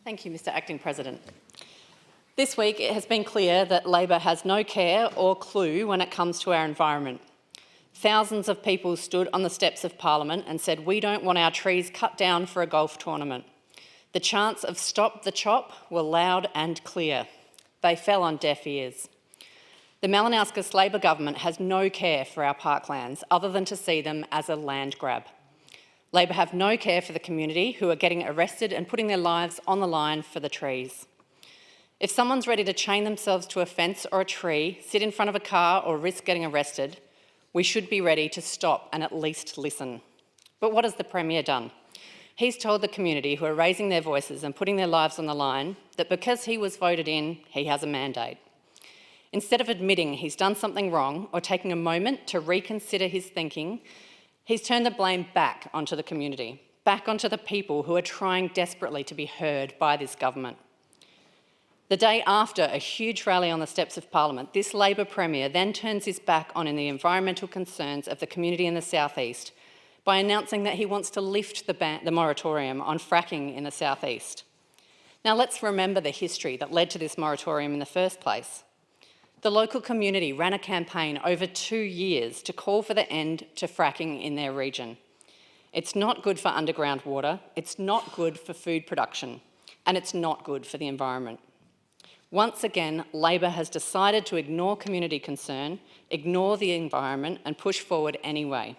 Thank you, Mr Acting President. This week it has been clear that Labor has no care or clue when it comes to our environment. Thousands of people stood on the steps of Parliament and said, "We don't want our trees cut down for a golf tournament." The chants of "Stop the chop" were loud and clear. They fell on deaf ears. The Malinauskas Labor government has no care for our parklands other than to see them as a land grab. Labor have no care for the community who are getting arrested and putting their lives on the line for the trees. If someone's ready to chain themselves to a fence or a tree, sit in front of a car or risk getting arrested, we should be ready to stop and at least listen. But what has the Premier done? He's told the community who are raising their voices and putting their lives on the line that because he was voted in, he has a mandate. Instead of admitting he's done something wrong or taking a moment to reconsider his thinking, he's turned the blame back onto the community, back onto the people who are trying desperately to be heard by this government. The day after a huge rally on the steps of Parliament, this Labor Premier then turns his back on the environmental concerns of the community in the South East by announcing that he wants to lift the moratorium on fracking in the South East. Now let's remember the history that led to this moratorium in the first place. The local community ran a campaign over 2 years to call for the end to fracking in their region. It's not good for underground water, it's not good for food production, and it's not good for the environment. Once again, Labor has decided to ignore community concern, ignore the environment and push forward anyway.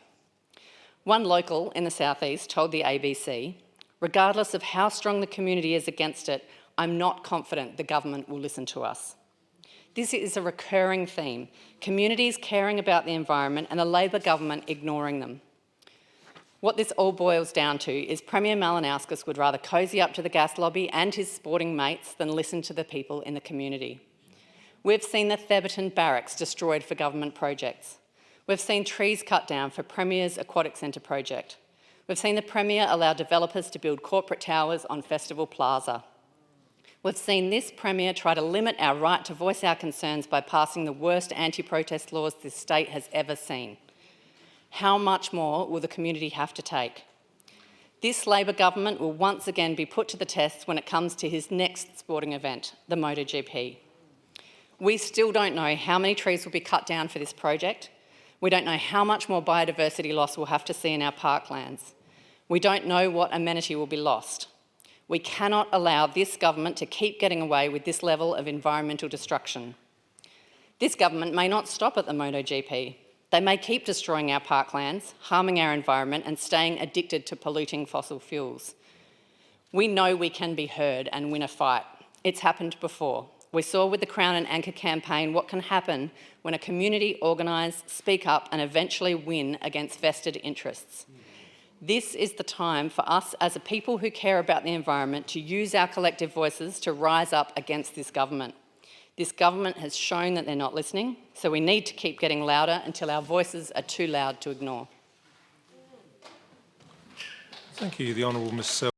One local in the South East told the ABC, "Regardless of how strong the community is against it, I'm not confident the government will listen to us." This is a recurring theme, communities caring about the environment and the Labor government ignoring them. What this all boils down to is Premier Malinauskas would rather cosy up to the gas lobby and his sporting mates than listen to the people in the community. We've seen the Theberton Barracks destroyed for government projects. We've seen trees cut down for Premier's Aquatic Centre project. We've seen the Premier allow developers to build corporate towers on Festival Plaza. We've seen this Premier try to limit our right to voice our concerns by passing the worst anti-protest laws this state has ever seen. How much more will the community have to take? This Labor government will once again be put to the test when it comes to his next sporting event, the MotoGP. We still don't know how many trees will be cut down for this project. We don't know how much more biodiversity loss we'll have to see in our parklands. We don't know what amenity will be lost. We cannot allow this government to keep getting away with this level of environmental destruction. This government may not stop at the MotoGP. They may keep destroying our parklands, harming our environment and staying addicted to polluting fossil fuels. We know we can be heard and win a fight. It's happened before. We saw with the Crown and Anchor campaign what can happen when a community organise, speak up and eventually win against vested interests. This is the time for us as a people who care about the environment to use our collective voices to rise up against this government. This government has shown that they're not listening, so we need to keep getting louder until our voices are too loud to ignore. Thank you. The Honourable Ms.